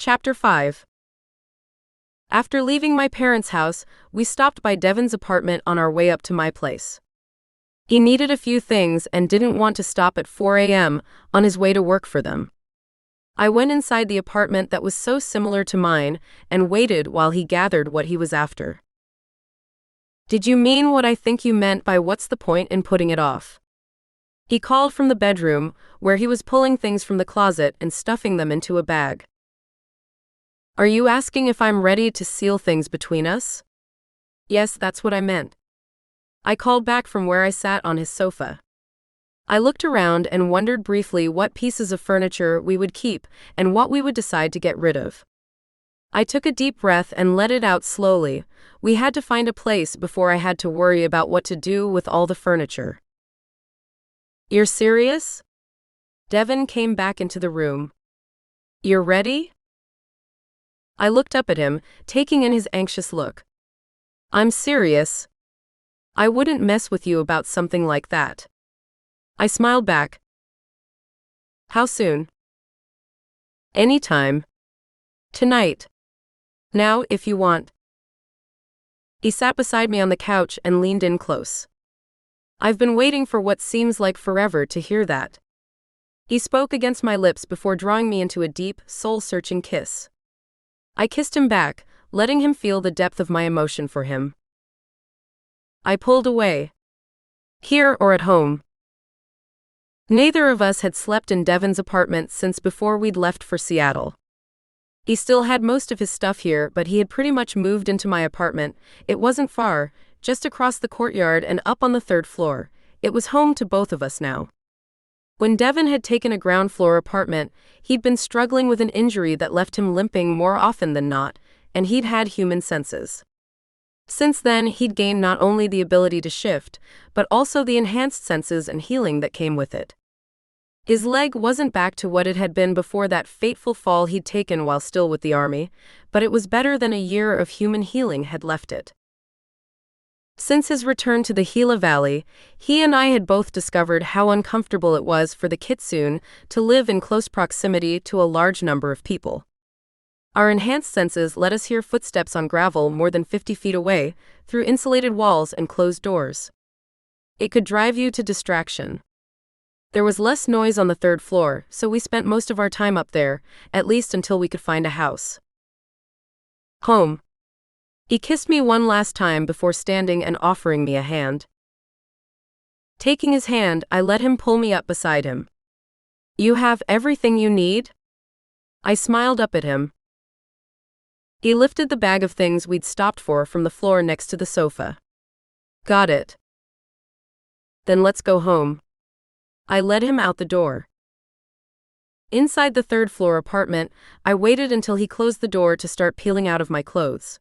Chapter 5. After leaving my parents' house, we stopped by Devon's apartment on our way up to my place. He needed a few things and didn't want to stop at 4 a.m. on his way to work for them. I went inside the apartment that was so similar to mine and waited while he gathered what he was after. "Did you mean what I think you meant by what's the point in putting it off?" He called from the bedroom, where he was pulling things from the closet and stuffing them into a bag. "Are you asking if I'm ready to seal things between us?" "Yes, that's what I meant." I called back from where I sat on his sofa. I looked around and wondered briefly what pieces of furniture we would keep and what we would decide to get rid of. I took a deep breath and let it out slowly. We had to find a place before I had to worry about what to do with all the furniture. "You're serious?" Devon came back into the room. "You're ready?" I looked up at him, taking in his anxious look. "I'm serious. I wouldn't mess with you about something like that." I smiled back. "How soon?" "Anytime. Tonight. Now, if you want." He sat beside me on the couch and leaned in close. I've been waiting for what seems like forever to hear that. He spoke against my lips before drawing me into a deep, soul-searching kiss. I kissed him back, letting him feel the depth of my emotion for him. I pulled away. Here or at home. Neither of us had slept in Devon's apartment since before we'd left for Seattle. He still had most of his stuff here, but he had pretty much moved into my apartment. It wasn't far, just across the courtyard and up on the 3rd floor. It was home to both of us now. When Devon had taken a ground-floor apartment, he'd been struggling with an injury that left him limping more often than not, and he'd had human senses. Since then, he'd gained not only the ability to shift, but also the enhanced senses and healing that came with it. His leg wasn't back to what it had been before that fateful fall he'd taken while still with the army, but it was better than a year of human healing had left it. Since his return to the Gila Valley, he and I had both discovered how uncomfortable it was for the kitsune to live in close proximity to a large number of people. Our enhanced senses let us hear footsteps on gravel more than 50 feet away, through insulated walls and closed doors. It could drive you to distraction. There was less noise on the 3rd floor, so we spent most of our time up there, at least until we could find a house. Home. He kissed me one last time before standing and offering me a hand. Taking his hand, I let him pull me up beside him. "You have everything you need?" I smiled up at him. He lifted the bag of things we'd stopped for from the floor next to the sofa. "Got it." "Then let's go home." I led him out the door. Inside the 3rd floor apartment, I waited until he closed the door to start peeling out of my clothes.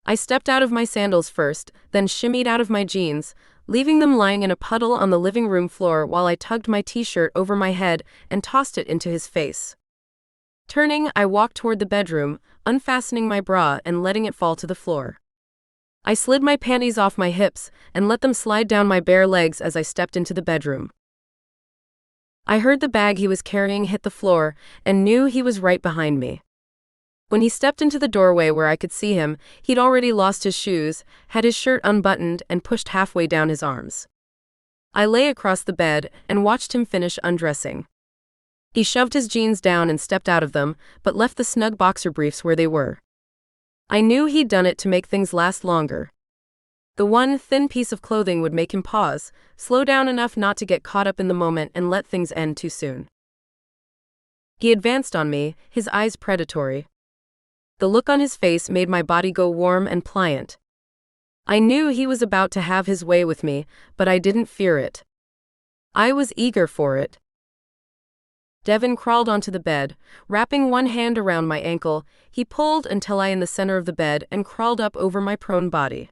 I stepped out of my sandals first, then shimmied out of my jeans, leaving them lying in a puddle on the living room floor while I tugged my t-shirt over my head and tossed it into his face. Turning, I walked toward the bedroom, unfastening my bra and letting it fall to the floor. I slid my panties off my hips and let them slide down my bare legs as I stepped into the bedroom. I heard the bag he was carrying hit the floor and knew he was right behind me. When he stepped into the doorway where I could see him, he'd already lost his shoes, had his shirt unbuttoned and pushed halfway down his arms. I lay across the bed and watched him finish undressing. He shoved his jeans down and stepped out of them, but left the snug boxer briefs where they were. I knew he'd done it to make things last longer. The one thin piece of clothing would make him pause, slow down enough not to get caught up in the moment and let things end too soon. He advanced on me, his eyes predatory. The look on his face made my body go warm and pliant. I knew he was about to have his way with me, but I didn't fear it. I was eager for it. Devon crawled onto the bed, wrapping one hand around my ankle. He pulled until I in the center of the bed and crawled up over my prone body.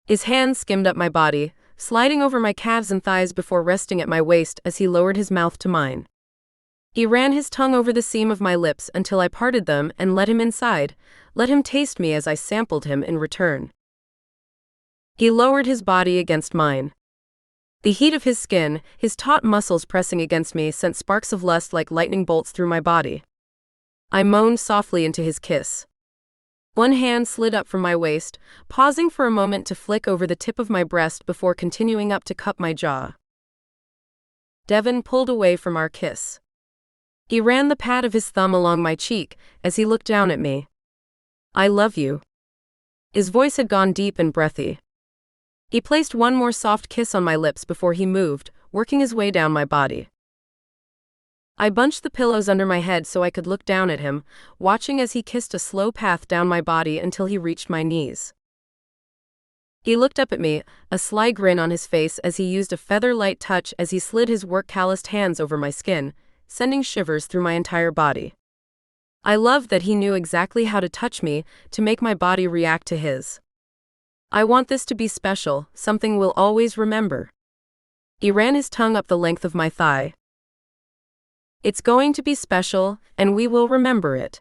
His hand skimmed up my body, sliding over my calves and thighs before resting at my waist as he lowered his mouth to mine. He ran his tongue over the seam of my lips until I parted them and let him inside, let him taste me as I sampled him in return. He lowered his body against mine. The heat of his skin, his taut muscles pressing against me, sent sparks of lust like lightning bolts through my body. I moaned softly into his kiss. One hand slid up from my waist, pausing for a moment to flick over the tip of my breast before continuing up to cup my jaw. Devon pulled away from our kiss. He ran the pad of his thumb along my cheek as he looked down at me. I love you. His voice had gone deep and breathy. He placed one more soft kiss on my lips before he moved, working his way down my body. I bunched the pillows under my head so I could look down at him, watching as he kissed a slow path down my body until he reached my knees. He looked up at me, a sly grin on his face as he used a feather-light touch as he slid his work-calloused hands over my skin, sending shivers through my entire body. I loved that he knew exactly how to touch me to make my body react to his. I want this to be special, something we'll always remember. He ran his tongue up the length of my thigh. It's going to be special, and we will remember it.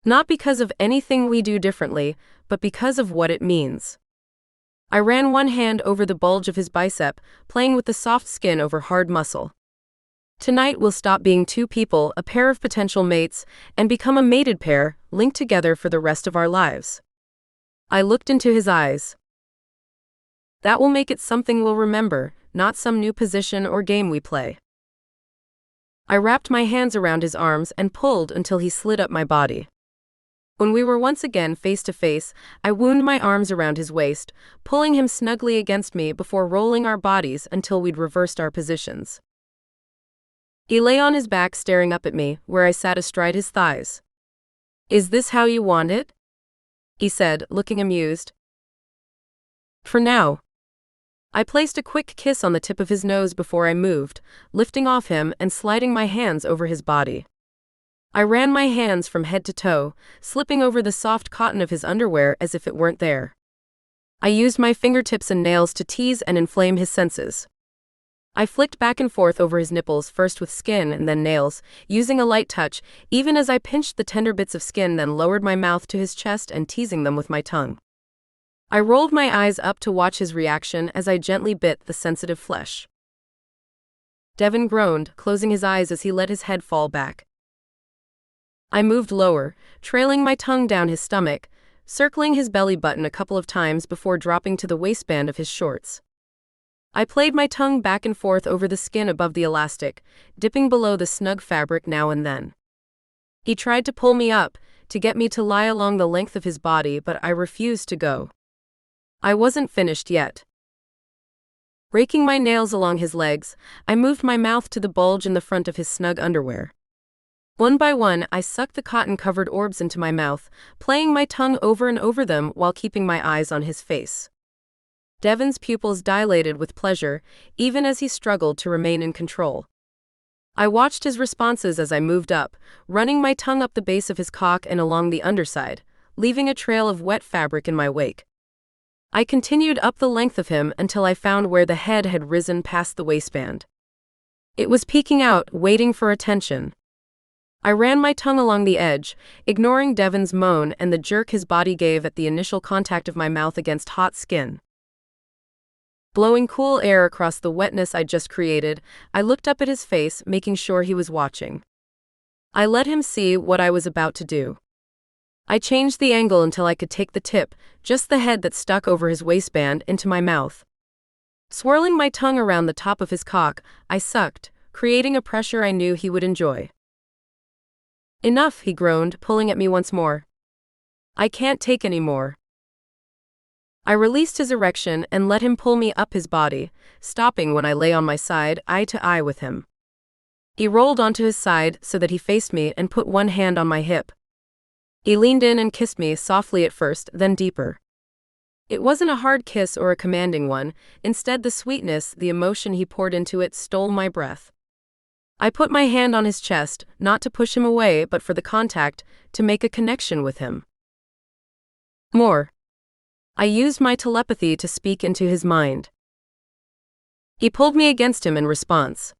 Not because of anything we do differently, but because of what it means. I ran one hand over the bulge of his bicep, playing with the soft skin over hard muscle. Tonight we'll stop being two people, a pair of potential mates, and become a mated pair, linked together for the rest of our lives. I looked into his eyes. That will make it something we'll remember, not some new position or game we play. I wrapped my hands around his arms and pulled until he slid up my body. When we were once again face to face, I wound my arms around his waist, pulling him snugly against me before rolling our bodies until we'd reversed our positions. He lay on his back staring up at me, where I sat astride his thighs. Is this how you want it? He said, looking amused. For now. I placed a quick kiss on the tip of his nose before I moved, lifting off him and sliding my hands over his body. I ran my hands from head to toe, slipping over the soft cotton of his underwear as if it weren't there. I used my fingertips and nails to tease and inflame his senses. I flicked back and forth over his nipples, first with skin and then nails, using a light touch, even as I pinched the tender bits of skin, then lowered my mouth to his chest and teasing them with my tongue. I rolled my eyes up to watch his reaction as I gently bit the sensitive flesh. Devon groaned, closing his eyes as he let his head fall back. I moved lower, trailing my tongue down his stomach, circling his belly button a couple of times before dropping to the waistband of his shorts. I played my tongue back and forth over the skin above the elastic, dipping below the snug fabric now and then. He tried to pull me up, to get me to lie along the length of his body, but I refused to go. I wasn't finished yet. Raking my nails along his legs, I moved my mouth to the bulge in the front of his snug underwear. One by one, I sucked the cotton-covered orbs into my mouth, playing my tongue over and over them while keeping my eyes on his face. Devon's pupils dilated with pleasure, even as he struggled to remain in control. I watched his responses as I moved up, running my tongue up the base of his cock and along the underside, leaving a trail of wet fabric in my wake. I continued up the length of him until I found where the head had risen past the waistband. It was peeking out, waiting for attention. I ran my tongue along the edge, ignoring Devon's moan and the jerk his body gave at the initial contact of my mouth against hot skin. Blowing cool air across the wetness I just created, I looked up at his face, making sure he was watching. I let him see what I was about to do. I changed the angle until I could take the tip, just the head that stuck over his waistband, into my mouth. Swirling my tongue around the top of his cock, I sucked, creating a pressure I knew he would enjoy. Enough, he groaned, pulling at me once more. I can't take any more. I released his erection and let him pull me up his body, stopping when I lay on my side, eye to eye with him. He rolled onto his side so that he faced me and put one hand on my hip. He leaned in and kissed me softly at first, then deeper. It wasn't a hard kiss or a commanding one, instead the sweetness, the emotion he poured into it stole my breath. I put my hand on his chest, not to push him away but for the contact, to make a connection with him. More. I used my telepathy to speak into his mind. He pulled me against him in response.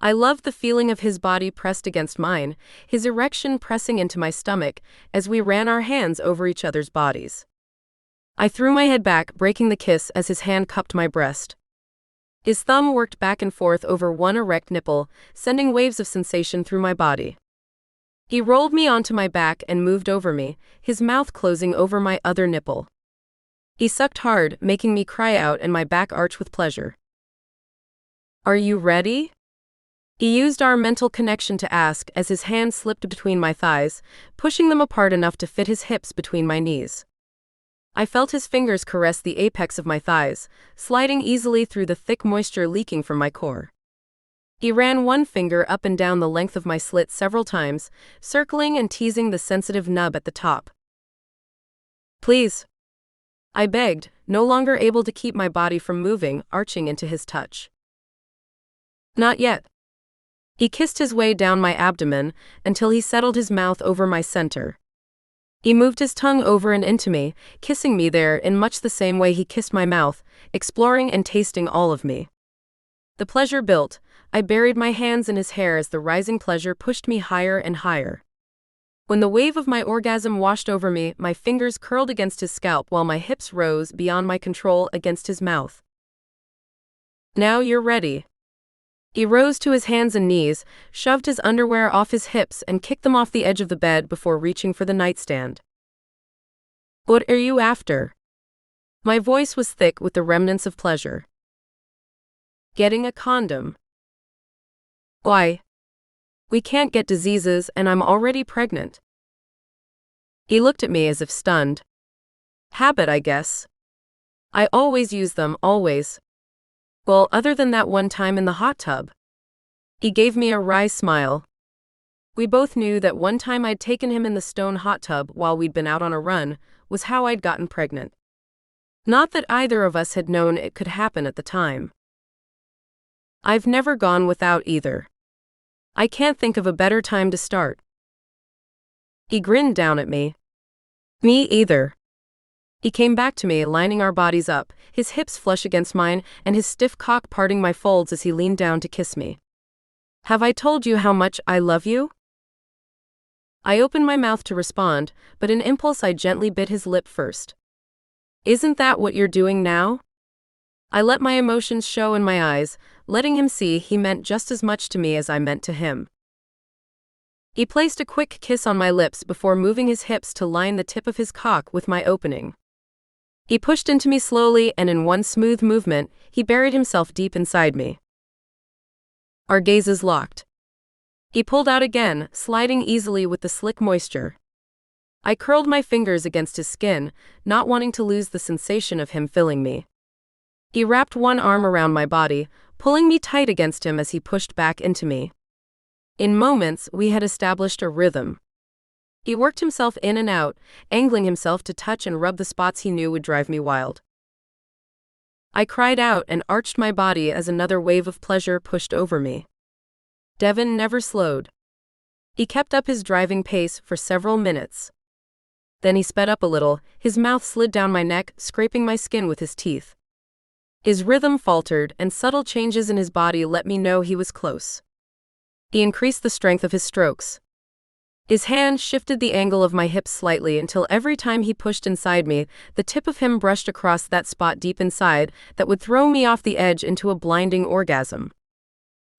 I loved the feeling of his body pressed against mine, his erection pressing into my stomach, as we ran our hands over each other's bodies. I threw my head back, breaking the kiss as his hand cupped my breast. His thumb worked back and forth over one erect nipple, sending waves of sensation through my body. He rolled me onto my back and moved over me, his mouth closing over my other nipple. He sucked hard, making me cry out and my back arch with pleasure. "Are you ready?" He used our mental connection to ask as his hand slipped between my thighs, pushing them apart enough to fit his hips between my knees. I felt his fingers caress the apex of my thighs, sliding easily through the thick moisture leaking from my core. He ran one finger up and down the length of my slit several times, circling and teasing the sensitive nub at the top. "Please," I begged, no longer able to keep my body from moving, arching into his touch. "Not yet." He kissed his way down my abdomen until he settled his mouth over my center. He moved his tongue over and into me, kissing me there in much the same way he kissed my mouth, exploring and tasting all of me. The pleasure built. I buried my hands in his hair as the rising pleasure pushed me higher and higher. When the wave of my orgasm washed over me, my fingers curled against his scalp while my hips rose beyond my control against his mouth. "Now you're ready." He rose to his hands and knees, shoved his underwear off his hips and kicked them off the edge of the bed before reaching for the nightstand. "What are you after?" My voice was thick with the remnants of pleasure. "Getting a condom." "Why?" "We can't get diseases and I'm already pregnant." He looked at me as if stunned. "Habit, I guess. I always use them, always. Well, other than that one time in the hot tub." He gave me a wry smile. We both knew that one time I'd taken him in the stone hot tub while we'd been out on a run was how I'd gotten pregnant. Not that either of us had known it could happen at the time. I've never gone without either. I can't think of a better time to start. He grinned down at me. "Me either." He came back to me, lining our bodies up, his hips flush against mine and his stiff cock parting my folds as he leaned down to kiss me. "Have I told you how much I love you?" I opened my mouth to respond, but in impulse I gently bit his lip first. "Isn't that what you're doing now?" I let my emotions show in my eyes, letting him see he meant just as much to me as I meant to him. He placed a quick kiss on my lips before moving his hips to line the tip of his cock with my opening. He pushed into me slowly and in one smooth movement, he buried himself deep inside me. Our gazes locked. He pulled out again, sliding easily with the slick moisture. I curled my fingers against his skin, not wanting to lose the sensation of him filling me. He wrapped one arm around my body, pulling me tight against him as he pushed back into me. In moments, we had established a rhythm. He worked himself in and out, angling himself to touch and rub the spots he knew would drive me wild. I cried out and arched my body as another wave of pleasure pushed over me. Devon never slowed. He kept up his driving pace for several minutes. Then he sped up a little, his mouth slid down my neck, scraping my skin with his teeth. His rhythm faltered, and subtle changes in his body let me know he was close. He increased the strength of his strokes. His hand shifted the angle of my hips slightly until every time he pushed inside me, the tip of him brushed across that spot deep inside that would throw me off the edge into a blinding orgasm.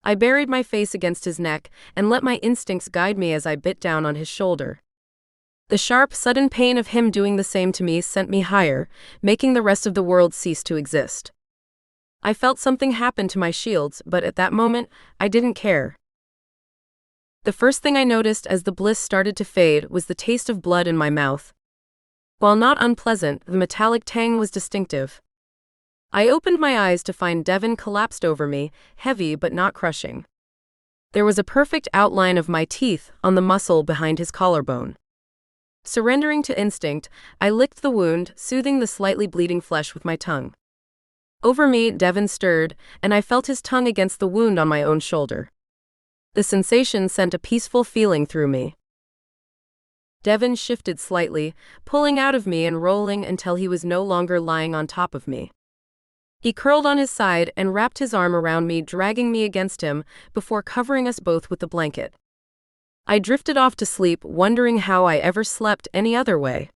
I buried my face against his neck and let my instincts guide me as I bit down on his shoulder. The sharp, sudden pain of him doing the same to me sent me higher, making the rest of the world cease to exist. I felt something happen to my shields, but at that moment, I didn't care. The first thing I noticed as the bliss started to fade was the taste of blood in my mouth. While not unpleasant, the metallic tang was distinctive. I opened my eyes to find Devon collapsed over me, heavy but not crushing. There was a perfect outline of my teeth on the muscle behind his collarbone. Surrendering to instinct, I licked the wound, soothing the slightly bleeding flesh with my tongue. Over me, Devon stirred, and I felt his tongue against the wound on my own shoulder. The sensation sent a peaceful feeling through me. Devon shifted slightly, pulling out of me and rolling until he was no longer lying on top of me. He curled on his side and wrapped his arm around me, dragging me against him before covering us both with the blanket. I drifted off to sleep, wondering how I ever slept any other way.